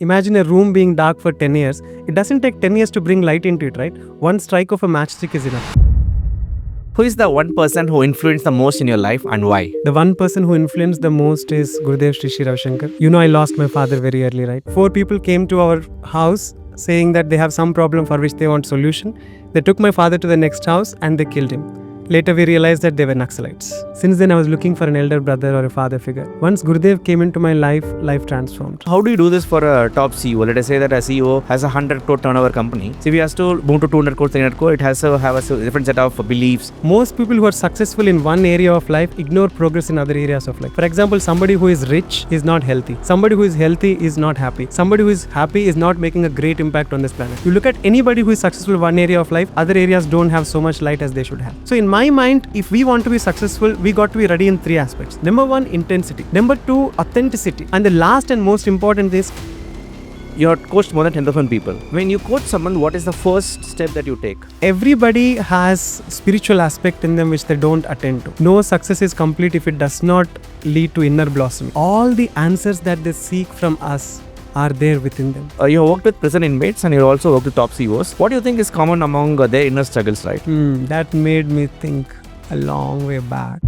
Imagine a room being dark for 10 years. It doesn't take 10 years to bring light into it, right? One strike of a matchstick is enough. Who is the one person who influenced the most in your life and why? The one person who influenced the most is Gurudev Shri Ravi Shankar. You know, I lost my father very early, right? 4 people came to our house saying that they have some problem for which they want solution. They took my father to the next house and they killed him. Later we realized that they were Naxalites. Since then I was looking for an elder brother or a father figure. Once Gurudev came into my life transformed. How do you do this for a top CEO? Let us say that a CEO has a 100 crore turnover company. So if he has to move to 200 crore, 300 crore, it has to have a different set of beliefs. Most people who are successful in one area of life ignore progress in other areas of life. For example, somebody who is rich is not healthy. Somebody who is healthy is not happy. Somebody who is happy is not making a great impact on this planet. You look at anybody who is successful in one area of life, other areas don't have so much light as they should have. So in my mind, if we want to be successful, we got to be ready in 3 aspects. Number 1, intensity. Number 2, authenticity. And the last and most important is, You have coached more than 10,000 people. When you coach someone, what is the first step that you take? everybody has spiritual aspect in them which they don't attend to. No success is complete if it does not lead to inner blossoming. All the answers that they seek from us are there within them. You have worked with prison inmates and you also worked with top CEOs. What do you think is common among their inner struggles, right? That made me think a long way back.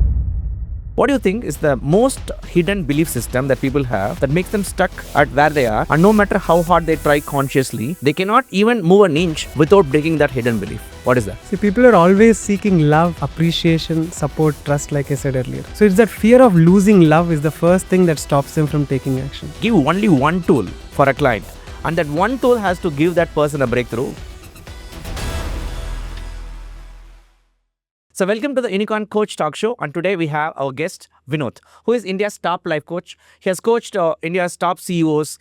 What do you think is the most hidden belief system that people have that makes them stuck at where they are, and no matter how hard they try consciously, they cannot even move an inch without breaking that hidden belief? What is that? See, people are always seeking love, appreciation, support, trust, like I said earlier. So it's that fear of losing love is the first thing that stops them from taking action. Give only one tool for a client, and that one tool has to give that person a breakthrough. So welcome to the Unicorn Coach Talk Show, and today we have our guest Vinod, who is India's top life coach. He has coached India's top CEOs,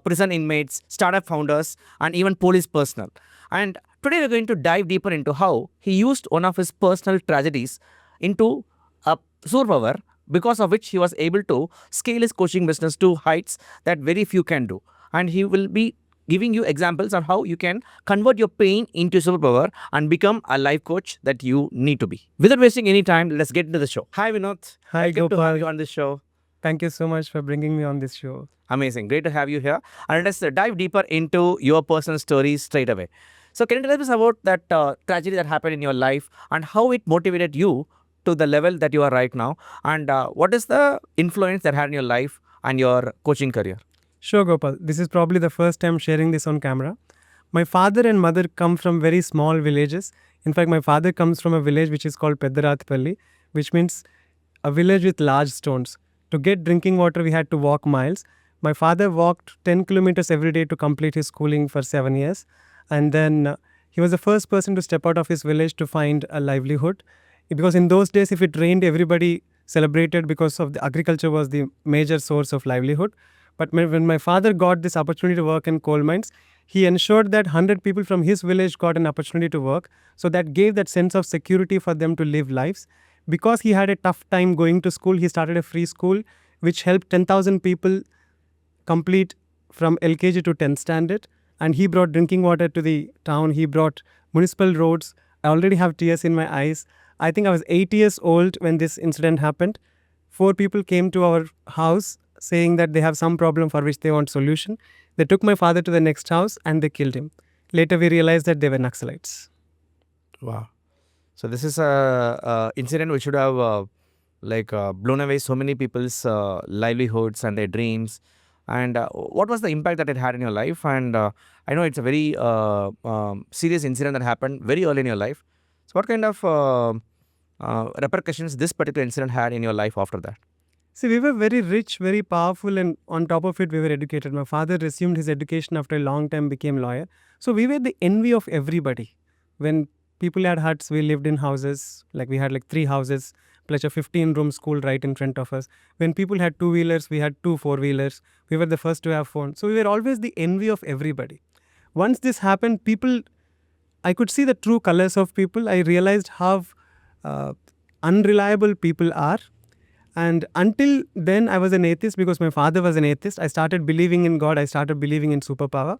prison inmates, startup founders, and even police personnel. And today we're going to dive deeper into how he used one of his personal tragedies into a superpower, because of which he was able to scale his coaching business to heights that very few can do. And he will be giving you examples on how you can convert your pain into superpower and become a life coach that you need to be. Without wasting any time, let's get into the show. Hi Vinod. Hi, Welcome to have Gopal. you on this show. Thank you so much for bringing me on this show. Amazing. Great to have you here. And let's dive deeper into your personal stories straight away. So can you tell us about that tragedy that happened in your life and how it motivated you to the level that you are right now? And what is the influence that had in your life and your coaching career? Sure, Gopal. This is probably the first time sharing this on camera. My father and mother come from very small villages. In fact, my father comes from a village which is called Peddarathpalli, which means a village with large stones. To get drinking water, we had to walk miles. My father walked 10 kilometers every day to complete his schooling for 7 years. And then he was the first person to step out of his village to find a livelihood. Because in those days, if it rained, everybody celebrated because of the agriculture was the major source of livelihood. But when my father got this opportunity to work in coal mines, he ensured that 100 people from his village got an opportunity to work. So that gave that sense of security for them to live lives. Because he had a tough time going to school, he started a free school, which helped 10,000 people complete from LKG to 10th standard. And he brought drinking water to the town. He brought municipal roads. I already have tears in my eyes. I think I was 8 years old when this incident happened. 4 people came to our house saying that they have some problem for which they want solution. They took my father to the next house and they killed him. Later we realized that they were Naxalites. Wow. So this is a incident which should have blown away so many people's livelihoods and their dreams. And what was the impact that it had in your life? And I know it's a very serious incident that happened very early in your life. So what kind of repercussions this particular incident had in your life after that? See, we were very rich, very powerful, and on top of it, we were educated. My father resumed his education after a long time, became lawyer. So we were the envy of everybody. When people had huts, we lived in houses. Like we had like 3 houses, plus a 15-room school right in front of us. When people had 2-wheelers, we had 2 4-wheelers. We were the first to have phones. So we were always the envy of everybody. Once this happened, I could see the true colors of people. I realized how unreliable people are. And until then, I was an atheist because my father was an atheist. I started believing in God. I started believing in superpower.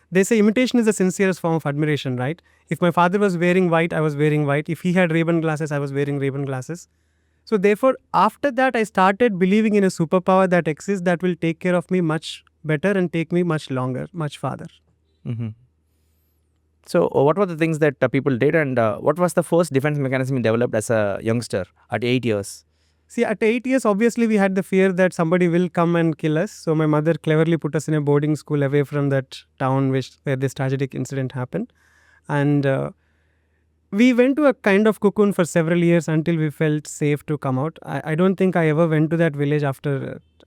They say imitation is the sincerest form of admiration, right? If my father was wearing white, I was wearing white. If he had Ray-Ban glasses, I was wearing Ray-Ban glasses. So therefore, after that, I started believing in a superpower that exists that will take care of me much better and take me much longer, much farther. Mm-hmm. So, what were the things that people did, and what was the first defense mechanism you developed as a youngster at 8 years? See, at 8 years, obviously, we had the fear that somebody will come and kill us. So my mother cleverly put us in a boarding school away from that town where this tragic incident happened. And we went to a kind of cocoon for several years until we felt safe to come out. I don't think I ever went to that village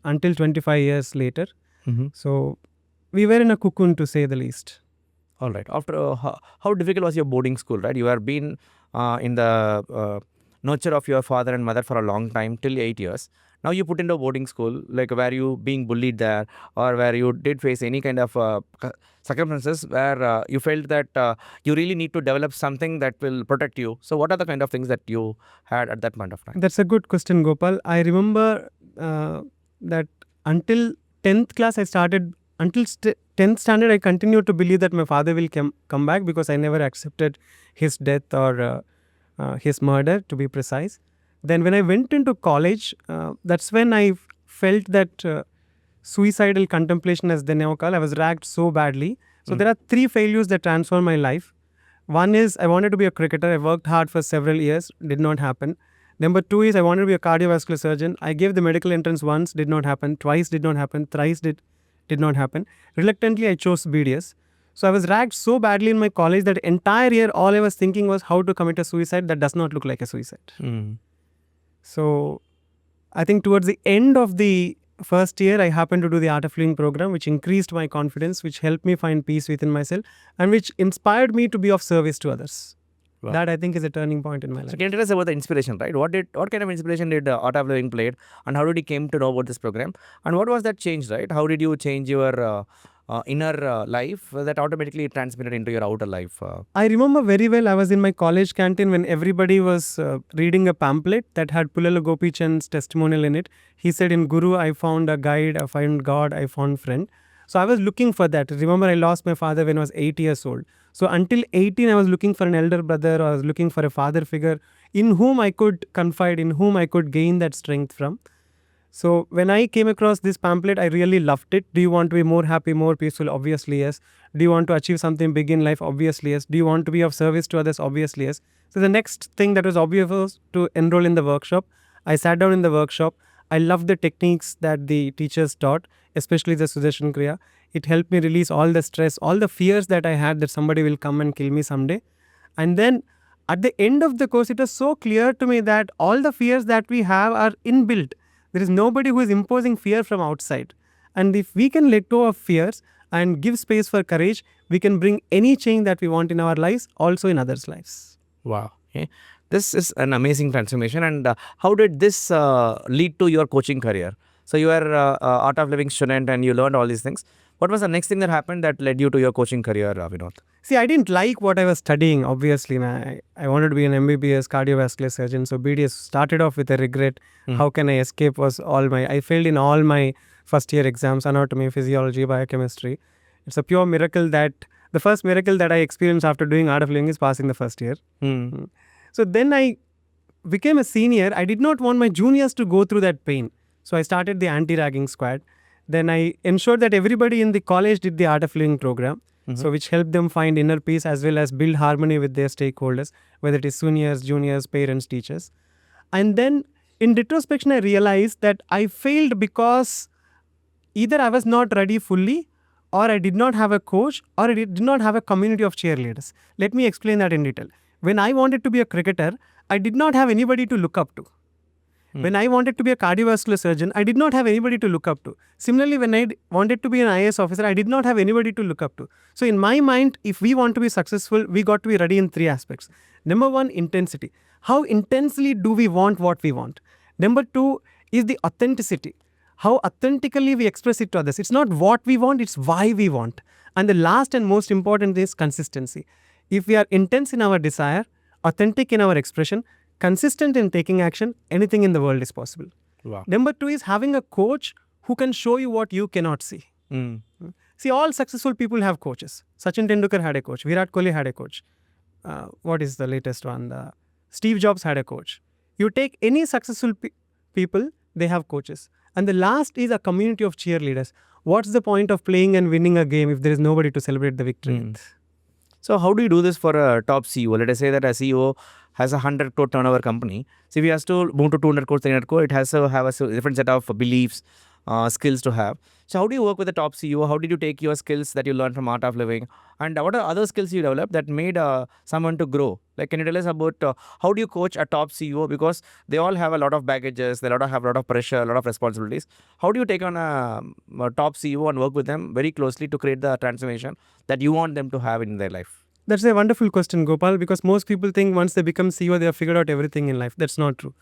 until 25 years later. Mm-hmm. So we were in a cocoon, to say the least. All right. After how difficult was your boarding school? Right, you have been in the nurture of your father and mother for a long time till 8 years. Now you put into a boarding school, like where you being bullied there, or where you did face any kind of circumstances where you felt that you really need to develop something that will protect you. So, what are the kind of things that you had at that point of time? That's a good question, Gopal. I remember that until 10th class, until 10th standard, I continued to believe that my father will come back because I never accepted his death or his murder, to be precise. Then when I went into college, that's when I felt that suicidal contemplation, as they now call. I was racked so badly. So there are 3 failures that transformed my life. One is I wanted to be a cricketer. I worked hard for several years, did not happen. Number 2 is I wanted to be a cardiovascular surgeon. I gave the medical entrance once, did not happen. Twice, did not happen. Thrice, did not happen. Reluctantly, I chose BDS. So I was racked so badly in my college that entire year, all I was thinking was how to commit a suicide that does not look like a suicide. So I think towards the end of the first year, I happened to do the Art of Living program, which increased my confidence, which helped me find peace within myself, and which inspired me to be of service to others. Wow. That I think is a turning point in my life. So, can you tell us about the inspiration, right? What kind of inspiration did Art of Living played, and how did you came to know about this program, and what was that change, right? How did you change your inner life that automatically transmitted into your outer life? I remember very well, I was in my college canteen when everybody was reading a pamphlet that had Pulala Gopichand's testimonial in it. He said, in Guru, I found a guide, I found God, I found friend. So I was looking for that. Remember, I lost my father when I was 8 years old. So until 18, I was looking for an elder brother, or I was looking for a father figure in whom I could confide, in whom I could gain that strength from. So when I came across this pamphlet, I really loved it. Do you want to be more happy, more peaceful? Obviously, yes. Do you want to achieve something big in life? Obviously, yes. Do you want to be of service to others? Obviously, yes. So the next thing that was obvious was to enroll in the workshop. I sat down in the workshop. I loved the techniques that the teachers taught, especially the Sudarshan Kriya. It helped me release all the stress, all the fears that I had that somebody will come and kill me someday. And then at the end of the course, it was so clear to me that all the fears that we have are inbuilt. There is nobody who is imposing fear from outside. And if we can let go of fears and give space for courage, we can bring any change that we want in our lives, also in others' lives. Wow. Okay. This is an amazing transformation. And how did this lead to your coaching career? So you are Art of Living student and you learned all these things. What was the next thing that happened that led you to your coaching career, Vinod? See, I didn't like what I was studying, obviously. I wanted to be an MBBS cardiovascular surgeon. So BDS started off with a regret. How can I escape was I failed in all my first year exams, anatomy, physiology, biochemistry. It's a pure miracle that the first miracle that I experienced after doing Art of Living is passing the first year. So then I became a senior. I did not want my juniors to go through that pain. So I started the anti-ragging squad. Then I ensured that everybody in the college did the Art of Living program. So which helped them find inner peace as well as build harmony with their stakeholders, whether it is seniors, juniors, parents, teachers. And then in retrospection, I realized that I failed because either I was not ready fully, or I did not have a coach, or I did not have a community of cheerleaders. Let me explain that in detail. When I wanted to be a cricketer, I did not have anybody to look up to. When I wanted to be a cardiovascular surgeon, I did not have anybody to look up to. Similarly, when I wanted to be an IAS officer, I did not have anybody to look up to. So in my mind, if we want to be successful, we got to be ready in 3 aspects. Number 1, intensity. How intensely do we want what we want? Number 2 is the authenticity. How authentically we express it to others. It's not what we want, it's why we want. And the last and most important is consistency. If we are intense in our desire, authentic in our expression, consistent in taking action, anything in the world is possible. Wow. Number 2 is having a coach who can show you what you cannot see. See, all successful people have coaches. Sachin Tendulkar had a coach. Virat Kohli had a coach. What is the latest one? Steve Jobs had a coach. You take any successful people, they have coaches. And the last is a community of cheerleaders. What's the point of playing and winning a game if there is nobody to celebrate the victory with? So how do you do this for a top CEO? Let us say that a CEO has a 100 crore turnover company. So if he has to move to 200 crore, 300 crore, it has to have a different set of beliefs, skills to have. So how do you work with a top CEO? How did you take your skills that you learned from Art of Living? And what are other skills you developed that made someone to grow? Like, can you tell us about how do you coach a top CEO? Because they all have a lot of baggages, they have a lot of pressure, a lot of responsibilities. How do you take on a top CEO and work with them very closely to create the transformation that you want them to have in their life? That's a wonderful question, Gopal, because most people think once they become CEO, they have figured out everything in life. That's not true.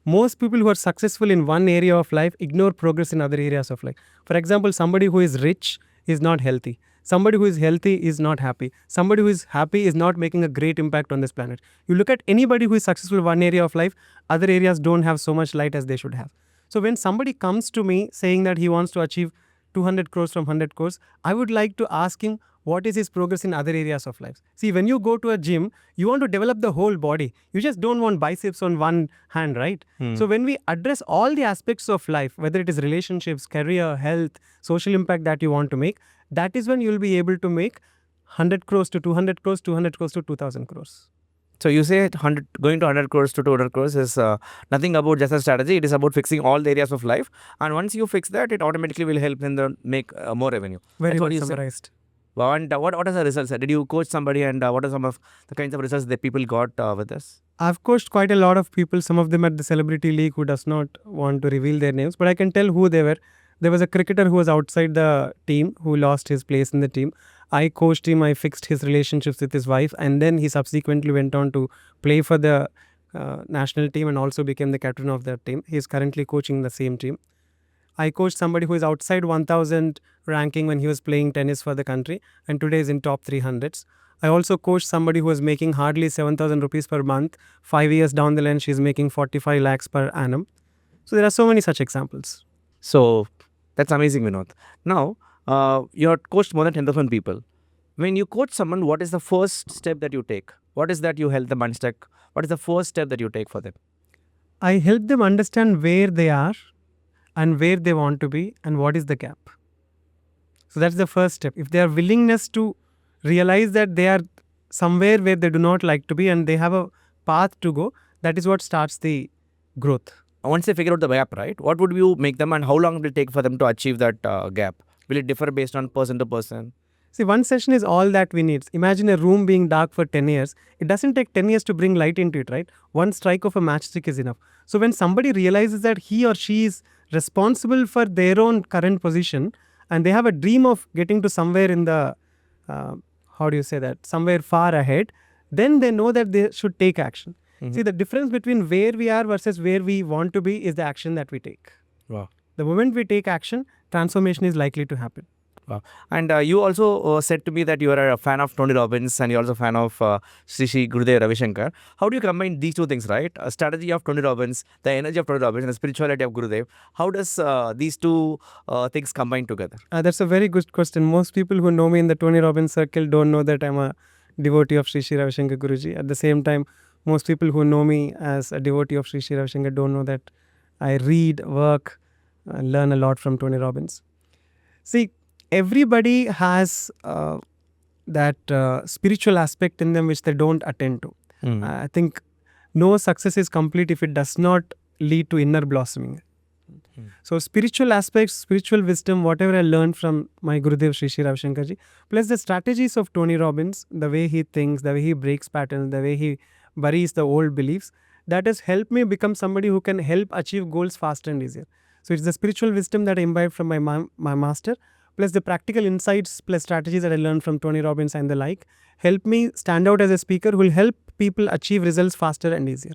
Most people who are successful in one area of life ignore progress in other areas of life. For example, somebody who is rich is not healthy. Somebody who is healthy is not happy. Somebody who is happy is not making a great impact on this planet. You look at anybody who is successful in one area of life, other areas don't have so much light as they should have. So when somebody comes to me saying that he wants to achieve 200 crores from 100 crores, I would like to ask him what is his progress in other areas of life. See, when you go to a gym, you want to develop the whole body. You just don't want biceps on one hand, right? So when we address all the aspects of life, whether it is relationships, career, health, social impact that you want to make, that is when you'll be able to make 100 crores to 200 crores, 200 crores to 2000 crores. So you say going to 100 crores to 200 crores is nothing about just a strategy. It is about fixing all the areas of life. And once you fix that, it automatically will help them make more revenue. Very That's well what you summarized. said. Wow, and what are the results? Did you coach somebody, and what are some of the kinds of results that people got with this? I've coached quite a lot of people, some of them at the Celebrity League who does not want to reveal their names, but I can tell who they were. There was a cricketer who was outside the team who lost his place in the team. I coached him, I fixed his relationships with his wife, and then he subsequently went on to play for the national team and also became the captain of that team. He is currently coaching the same team. I coached somebody who is outside 1000 ranking when he was playing tennis for the country and today is in top 300s. I also coached somebody who was making hardly 7,000 rupees per month. 5 years down the line, she's making 45 lakhs per annum. So there are so many such examples. So that's amazing, Vinod. Now, you have coached more than 10,000 people. When you coach someone, what is the first step that you take? What is that you help them unstuck? What is the first step that you take for them? I help them understand where they are and where they want to be and what is the gap. So that's the first step. If they are willingness to realize that they are somewhere where they do not like to be and they have a path to go, that is what starts the growth. Once they figure out the gap, right, what would you make them and how long will it take for them to achieve that gap? Will it differ based on person to person? See, one session is all that we need. Imagine a room being dark for 10 years. It doesn't take 10 years to bring light into it, right? One strike of a matchstick is enough. So when somebody realizes that he or she is responsible for their own current position and they have a dream of getting to somewhere in the, somewhere far ahead, then they know that they should take action. See, the difference between where we are versus where we want to be is the action that we take. Wow. The moment we take action, transformation is likely to happen. Wow. And you also said to me that you are a fan of Tony Robbins and you're also a fan of Sri Gurudev Ravi Shankar. How do you combine these two things, right? A strategy of Tony Robbins, the energy of Tony Robbins, and the spirituality of Gurudev. How does these two things combine together? That's a very good question. Most people who know me in the Tony Robbins circle don't know that I'm a devotee of Sri Ravi Shankar Guruji. At the same time, most people who know me as a devotee of Sri Ravi Shankar don't know that I read, work, and learn a lot from Tony Robbins. See, everybody has that spiritual aspect in them which they don't attend to. I think no success is complete if it does not lead to inner blossoming. So spiritual aspects, spiritual wisdom, whatever I learned from my Gurudev Sri Ravi Shankar ji, plus the strategies of Tony Robbins, the way he thinks, the way he breaks patterns, the way he buries the old beliefs, that has helped me become somebody who can help achieve goals faster and easier. So it's the spiritual wisdom that I imbibed from my master, plus the practical insights plus strategies that I learned from Tony Robbins and the like, help me stand out as a speaker who will help people achieve results faster and easier.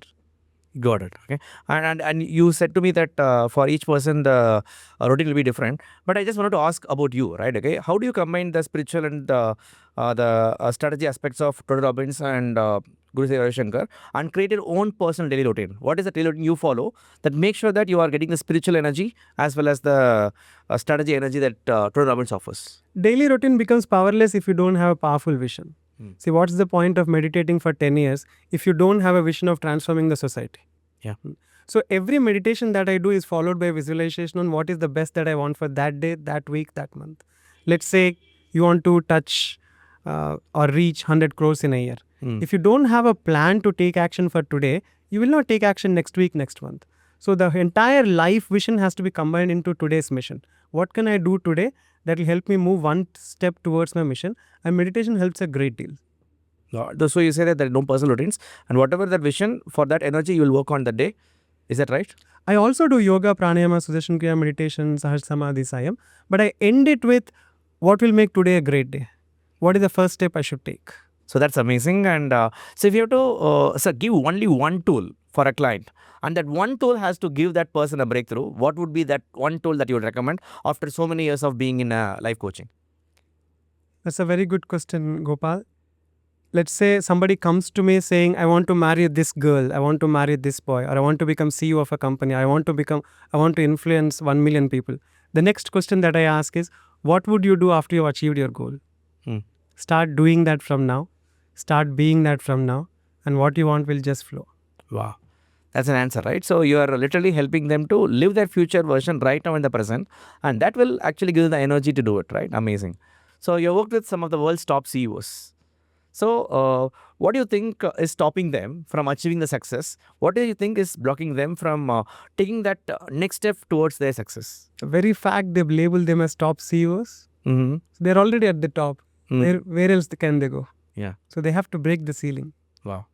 Got it. Okay. And you said to me that for each person the routine will be different. But I just wanted to ask about you, right? Okay. How do you combine the spiritual and the strategy aspects of Tony Robbins and Gurudev Ravi Shankar and create your own personal daily routine? What is the daily routine you follow that makes sure that you are getting the spiritual energy as well as the strategy energy that Tony Robbins offers? Daily routine becomes powerless if you don't have a powerful vision. See, what's the point of meditating for 10 years if you don't have a vision of transforming the society? Yeah. So every meditation that I do is followed by visualization on what is the best that I want for that day, that week, that month. Let's say you want to touch or reach 100 crores in a year. If you don't have a plan to take action for today, you will not take action next week, next month. So the entire life vision has to be combined into today's mission. What can I do today that will help me move one step towards my mission? And meditation helps a great deal. So you say that there are no personal routines, and whatever that vision, for that energy, you will work on that day. Is that right? I also do yoga, pranayama, Sudarshan Kriya, meditation, Sahaj Samadhi, Sayam. But I end it with what will make today a great day? What is the first step I should take? So that's amazing. And so if you have to give only one tool for a client, and that one tool has to give that person a breakthrough, what would be that one tool that you would recommend after so many years of being in life coaching? That's a very good question, Gopal. Let's say somebody comes to me saying, I want to marry this girl, I want to marry this boy, or I want to become CEO of a company, I want to influence 1 million people. The next question that I ask is, what would you do after you've achieved your goal? Start doing that from now. Start being that from now. And what you want will just flow. Wow. That's an answer, right? So you are literally helping them to live their future version right now in the present, and that will actually give them the energy to do it, right? Amazing. So you worked with some of the world's top CEOs. So what do you think is stopping them from achieving the success? What do you think is blocking them from taking that next step towards their success? The very fact they've labeled them as top CEOs, Mm-hmm. they're already at the top. Where else can they go? Yeah. So they have to break the ceiling. Wow.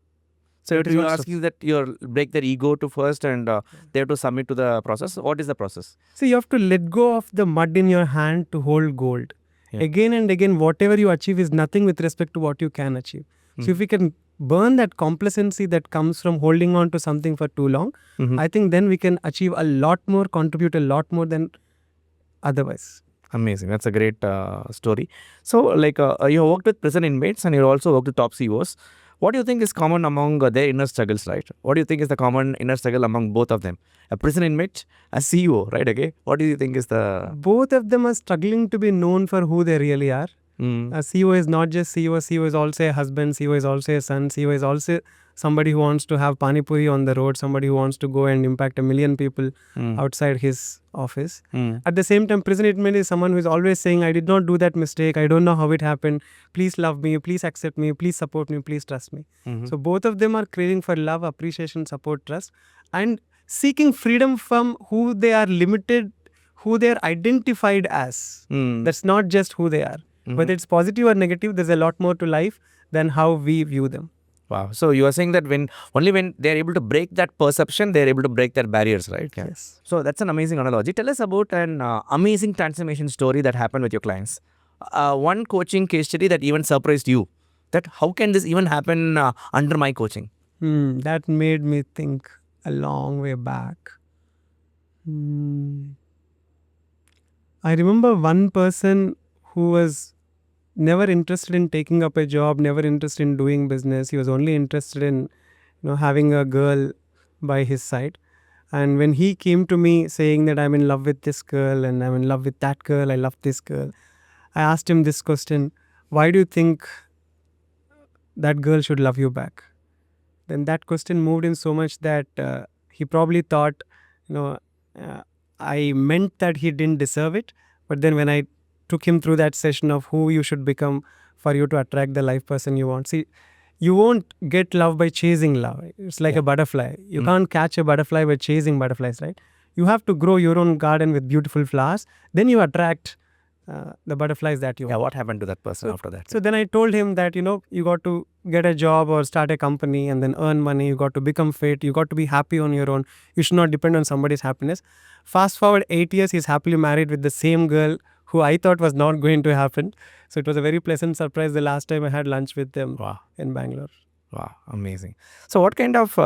So That is you what ask you that you break their ego to first, and they have to submit to the process. What is the process? So you have to let go of the mud in your hand to hold gold. Yeah. Again and again, whatever you achieve is nothing with respect to what you can achieve. So if we can burn that complacency that comes from holding on to something for too long, I think then we can achieve a lot more, contribute a lot more than otherwise. Amazing. That's a great story. So, like, you worked with prison inmates and you also worked with top CEOs. What do you think is common among their inner struggles, right? What do you think is the common inner struggle among both of them? A prison inmate, a CEO, right? Okay. What do you think is the... Both of them are struggling to be known for who they really are. A CEO is not just CEO. CEO is also a husband. CEO is also a son. CEO is also somebody who wants to have pani puri on the road. Somebody who wants to go and impact 1 million people outside his office. At the same time, prison inmate is someone who is always saying, I did not do that mistake. I don't know how it happened. Please love me. Please accept me. Please support me. Please trust me. So both of them are craving for love, appreciation, support, trust, and seeking freedom from who they are limited, who they are identified as. That's not just who they are. Whether it's positive or negative, there's a lot more to life than how we view them. Wow. So you are saying that only when they're able to break that perception, they're able to break their barriers, right? Yeah. Yes. So that's an amazing analogy. Tell us about an amazing transformation story that happened with your clients. One coaching case study that even surprised you. That how can this even happen under my coaching? That made me think a long way back. I remember one person who was never interested in taking up a job, never interested in doing business. He was only interested in, having a girl by his side. And when he came to me saying that I'm in love with this girl and I'm in love with that girl, I love this girl, I asked him this question: why do you think that girl should love you back? Then that question moved him so much that he probably thought, I meant that he didn't deserve it. But then when I took him through that session of who you should become for you to attract the life person you want. See, you won't get love by chasing love. It's like a butterfly. You can't catch a butterfly by chasing butterflies, right? You have to grow your own garden with beautiful flowers. Then you attract the butterflies that you want. Yeah, what happened to that person after that? So then I told him that, you got to get a job or start a company and then earn money. You got to become fit. You got to be happy on your own. You should not depend on somebody's happiness. Fast forward 8 years, he's happily married with the same girl who I thought was not going to happen. So it was a very pleasant surprise the last time I had lunch with them in Bangalore. Wow, amazing. So what kind of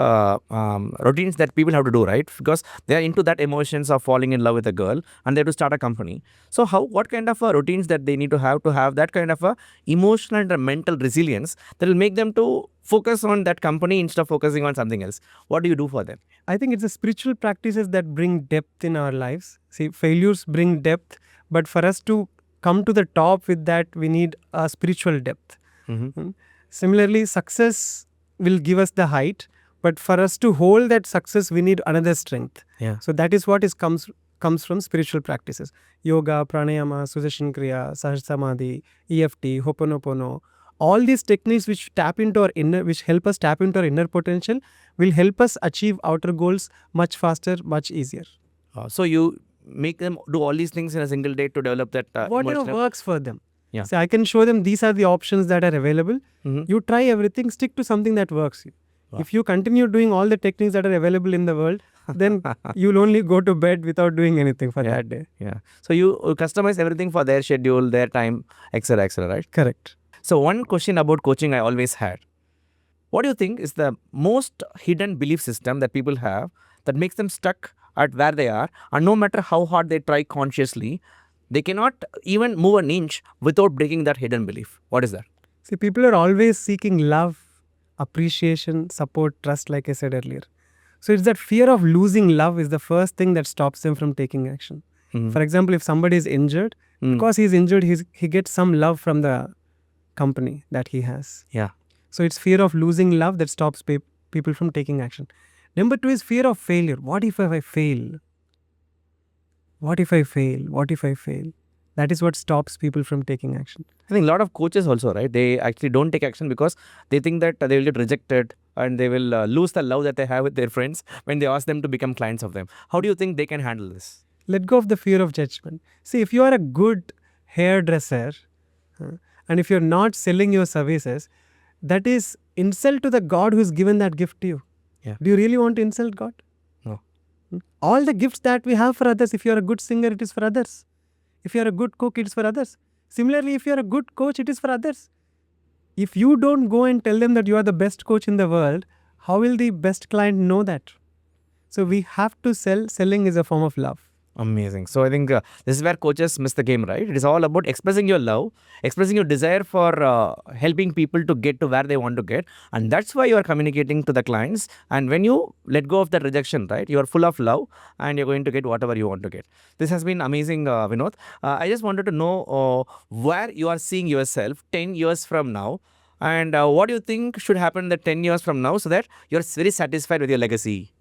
routines that people have to do, right? Because they are into that emotions of falling in love with a girl and they have to start a company. So what kind of routines that they need to have that kind of a emotional and mental resilience that will make them to focus on that company instead of focusing on something else? What do you do for them? I think it's the spiritual practices that bring depth in our lives. See, failures bring depth, but for us to come to the top with that, we need a spiritual depth. Similarly, success will give us the height, But for us to hold that success, we need another strength. Yeah. So that is what comes from spiritual practices. Yoga, pranayama, Sudarshan Kriya, Sahaj Samadhi, EFT, Hoponopono. All these techniques which help us tap into our inner potential will help us achieve outer goals much faster, much easier. So you make them do all these things in a single day to develop that Whatever emotional. works for them. Yeah. So I can show them these are the options that are available. Mhm. You try everything, stick to something that works. Wow. If you continue doing all the techniques that are available in the world, then you'll only go to bed without doing anything for Yeah. that day. Yeah. So you customize everything for their schedule, their time, etc., right? Correct. So one question about coaching I always had. What do you think is the most hidden belief system that people have that makes them stuck at where they are, and no matter how hard they try consciously, they cannot even move an inch without breaking that hidden belief? What is that? See, people are always seeking love, appreciation, support, trust, like I said earlier. So it's that fear of losing love is the first thing that stops them from taking action. Mhm. For example, if somebody is injured, Mm. because he's injured, he gets some love from the company that he has. Yeah. So it's fear of losing love that stops people from taking action. Number 2 is fear of failure. What if I fail? What if I fail? What if I fail? That is what stops people from taking action. I think a lot of coaches also, right? They actually don't take action because they think that they will get rejected and they will lose the love that they have with their friends when they ask them to become clients of them. How do you think they can handle this? Let go of the fear of judgment. See, if you are a good hairdresser and if you're not selling your services, that is insult to the God who's given that gift to you. Yeah. Do you really want to insult God? No. All the gifts that we have for others, if you're a good singer, it is for others. If you're a good cook, it is for others. Similarly, if you're a good coach, it is for others. If you don't go and tell them that you are the best coach in the world, how will the best client know that? So we have to sell. Selling is a form of love. Amazing. So I think this is where coaches miss the game, right? It is all about expressing your love, expressing your desire for helping people to get to where they want to get. And that's why you are communicating to the clients. And when you let go of that rejection, right, you are full of love and you're going to get whatever you want to get. This has been amazing, Vinod. I just wanted to know where you are seeing yourself 10 years from now. And what do you think should happen the 10 years from now so that you're very satisfied with your legacy?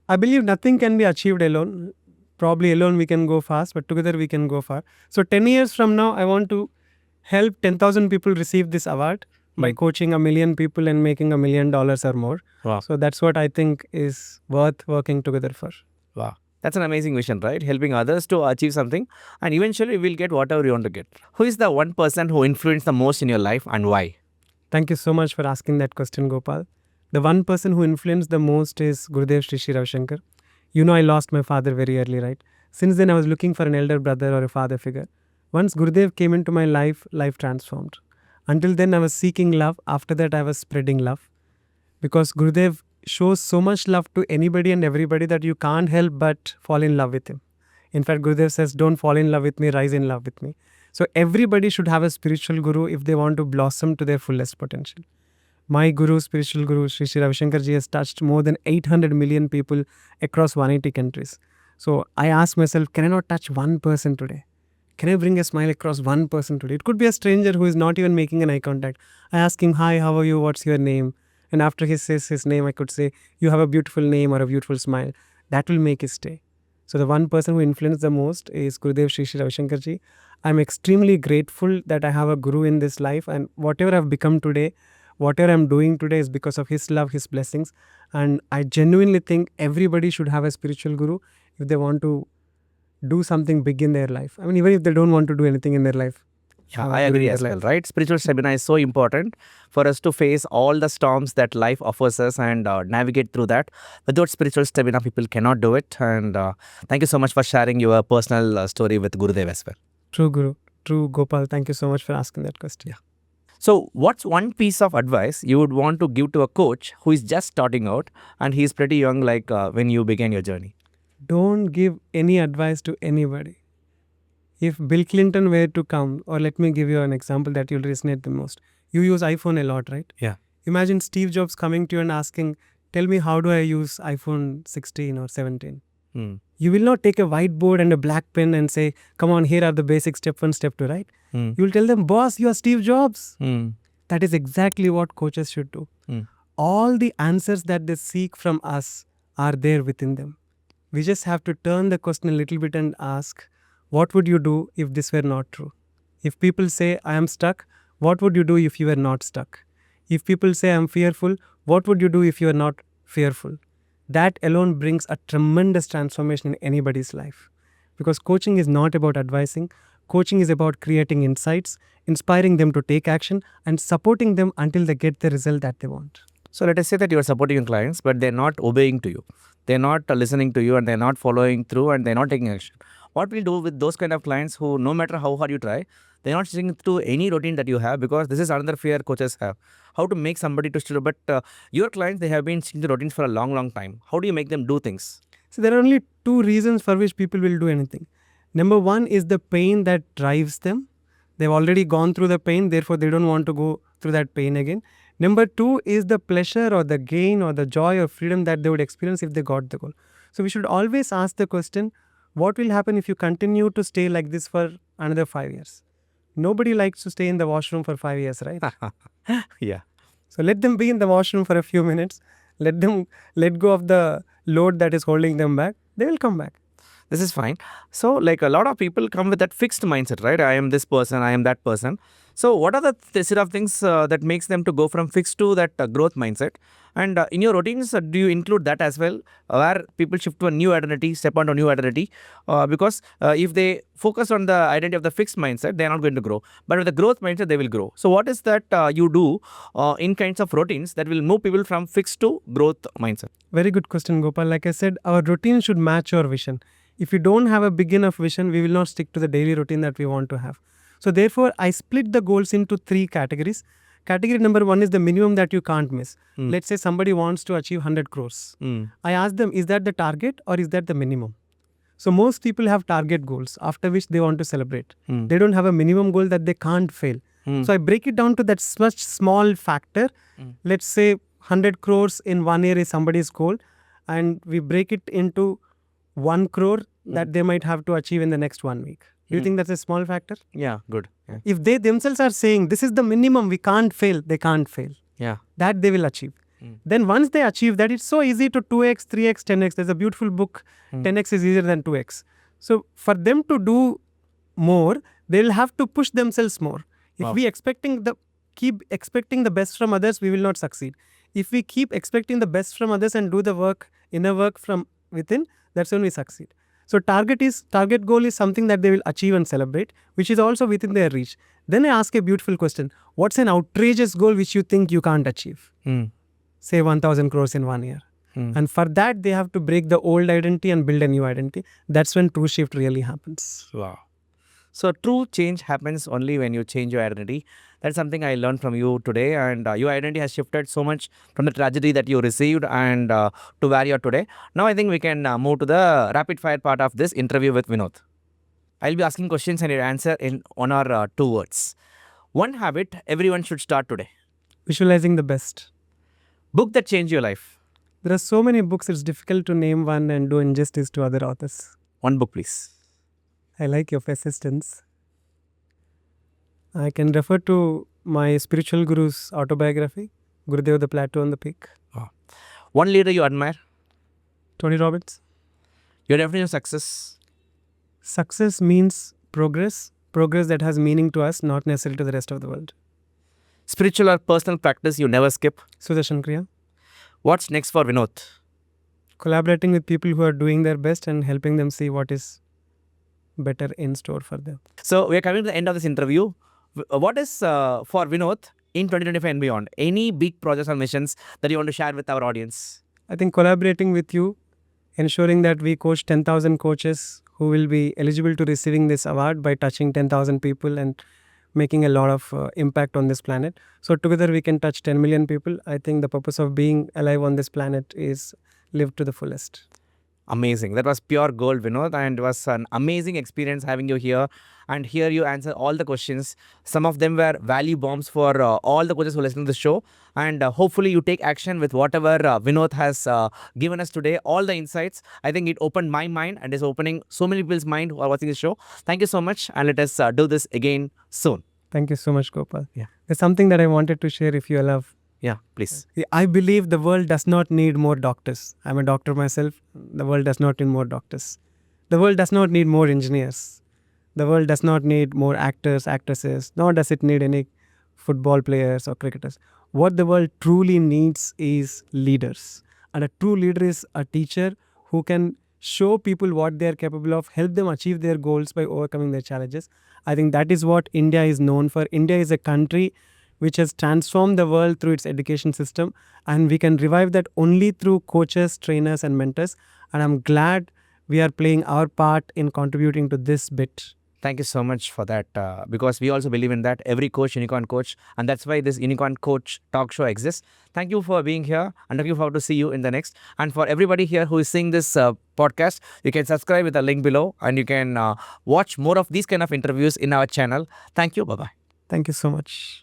I believe nothing can be achieved alone. Probably alone we can go fast, but together we can go far. So 10 years from now, I want to help 10,000 people receive this award by coaching 1 million people and making $1 million or more. Wow. So that's what I think is worth working together for. Wow. That's an amazing vision, right? Helping others to achieve something and eventually we'll get whatever you want to get. Who is the one person who influenced the most in your life and why? Thank you so much for asking that question, Gopal. The one person who influenced the most is Gurudev Shri Ravi Shankar. You know, I lost my father very early, right? Since then, I was looking for an elder brother or a father figure. Once Gurudev came into my life transformed. Until then, I was seeking love. After that, I was spreading love. Because Gurudev shows so much love to anybody and everybody that you can't help but fall in love with him. In fact, Gurudev says, don't fall in love with me, rise in love with me. So everybody should have a spiritual guru if they want to blossom to their fullest potential. My guru, spiritual guru, Sri Sri Ravi Shankar ji has touched more than 800 million people across 180 countries. So I ask myself, can I not touch one person today? Can I bring a smile across one person today? It could be a stranger who is not even making an eye contact. I ask him, hi, how are you? What's your name? And after he says his name, I could say, you have a beautiful name or a beautiful smile. That will make his day. So the one person who influenced the most is Gurudev Sri Sri Ravi Shankar ji. I'm extremely grateful that I have a guru in this life, and whatever I've become today, whatever I'm doing today is because of his love, his blessings. And I genuinely think everybody should have a spiritual guru if they want to do something big in their life. I mean, even if they don't want to do anything in their life. Yeah, I agree as well, right? Spiritual stamina is so important for us to face all the storms that life offers us and navigate through that. Without spiritual stamina, people cannot do it. And thank you so much for sharing your personal story with Gurudev as well. True, Guru. True, Gopal. Thank you so much for asking that question. Yeah. So, what's one piece of advice you would want to give to a coach who is just starting out and he's pretty young, like when you began your journey? Don't give any advice to anybody. If Bill Clinton were to come, or let me give you an example that you'll resonate the most. You use iPhone a lot, right? Yeah. Imagine Steve Jobs coming to you and asking, tell me, how do I use iPhone 16 or 17? You will not take a whiteboard and a black pen and say, come on, here are the basic step 1, step 2, right? You will tell them, boss, you are Steve Jobs. That is exactly what coaches should do. all the answers that they seek from us are there within them. We just have to turn the question a little bit and ask, what would you do if this were not true? If people say, I am stuck, what would you do if you were not stuck? If people say, I am fearful, what would you do if you are not fearful? That alone brings a tremendous transformation in anybody's life. Because coaching is not about advising, coaching is about creating insights, inspiring them to take action, and supporting them until they get the result that they want. So let us say that you are supporting your clients, but they're not obeying to you. They're not listening to you, and they're not following through, and they're not taking action. What will you do with those kind of clients who, no matter how hard you try, they're not sticking to any routine that you have? Because this is another fear coaches have. How to make somebody to stick. But your clients, they have been sticking to routines for a long, long time. How do you make them do things? So there are only two reasons for which people will do anything. Number one is the pain that drives them. They've already gone through the pain, therefore they don't want to go through that pain again. Number two is the pleasure or the gain or the joy or freedom that they would experience if they got the goal. So we should always ask the question, what will happen if you continue to stay like this for another 5 years? Nobody likes to stay in the washroom for 5 years, right? Yeah. So let them be in the washroom for a few minutes. Let them let go of the load that is holding them back. They will come back. This is fine. So, like a lot of people come with that fixed mindset, right? I am this person, I am that person. So, what are the set of things that makes them to go from fixed to that growth mindset? And in your routines, do you include that as well, where people shift to a new identity, step onto a new identity? Because if they focus on the identity of the fixed mindset, they are not going to grow. But with the growth mindset, they will grow. So, what is that you do in kinds of routines that will move people from fixed to growth mindset? Very good question, Gopal. Like I said, our routine should match our vision. If we don't have a big enough vision, we will not stick to the daily routine that we want to have. So therefore, I split the goals into 3 categories. Category number 1 is the minimum that you can't miss. Let's say somebody wants to achieve 100 crores. I ask them, is that the target or is that the minimum? So most people have target goals after which they want to celebrate. They don't have a minimum goal that they can't fail. So I break it down to that such small factor. Let's say 100 crores in 1 year is somebody's goal, and we break it into 1 crore that they might have to achieve in the next 1 week. Do you think that's a small factor? Yeah, good. Yeah. If they themselves are saying this is the minimum, we can't fail, they can't fail. Yeah. That they will achieve. Then once they achieve that, it's so easy to 2x, 3x, 10x. There's a beautiful book, 10x is easier than 2x. So for them to do more, they'll have to push themselves more. If we keep expecting the best from others, we will not succeed. If we keep expecting the best from others and do the work, inner work from within, that's when we succeed. So target goal is something that they will achieve and celebrate, which is also within their reach. Then I ask a beautiful question. What's an outrageous goal which you think you can't achieve? Say 1,000 crores in 1 year. And for that, they have to break the old identity and build a new identity. That's when true shift really happens. Wow. So true change happens only when you change your identity. That's something I learned from you today, and your identity has shifted so much from the tragedy that you received and to where you are today. Now I think we can move to the rapid fire part of this interview with Vinod. I'll be asking questions and you answer in 1 or 2 words. One habit everyone should start today. Visualizing the best. Book that changed your life. There are so many books, it's difficult to name one and do injustice to other authors. One book, please. I like your persistence. I can refer to my spiritual guru's autobiography, Gurudev, the Plateau on the Peak. One leader you admire. Tony Robbins. Your definition of success. Success means progress that has meaning to us, not necessarily to the rest of the world. Spiritual or personal practice you never skip. Sudarshan Kriya. What's next for Vinod? Collaborating with people who are doing their best and helping them see what is better in store for them. So we are coming to the end of this interview. What is for Vinod in 2025 and beyond? Any big projects or missions that you want to share with our audience? I think collaborating with you, ensuring that we coach 10,000 coaches who will be eligible to receiving this award by touching 10,000 people and making a lot of impact on this planet. So together we can touch 10 million people. I think the purpose of being alive on this planet is lived to the fullest. Amazing. That was pure gold, Vinod, and it was an amazing experience having you here and hear you answer all the questions. Some of them were value bombs for all the coaches who listen to the show, and hopefully you take action with whatever Vinod has given us today, all the insights. I think it opened my mind and is opening so many people's mind who are watching the show. Thank you so much, and let us do this again soon. Thank you so much, Gopal. Yeah. There's something that I wanted to share if you allow. Yeah, please. I believe the world does not need more doctors. I'm a doctor myself. The world does not need more doctors. The world does not need more engineers. The world does not need more actors, actresses, nor does it need any football players or cricketers. What the world truly needs is leaders. And a true leader is a teacher who can show people what they are capable of, help them achieve their goals by overcoming their challenges. I think that is what India is known for. India is a country which has transformed the world through its education system, and we can revive that only through coaches, trainers, and mentors. And I'm glad we are playing our part in contributing to this bit. Thank you so much for that, because we also believe in that. Every coach, unicorn coach, and that's why this unicorn coach talk show exists. Thank you for being here, and looking forward to see you in the next. And for everybody here who is seeing this podcast, you can subscribe with the link below, and you can watch more of these kind of interviews in our channel. Thank you. Bye bye. Thank you so much.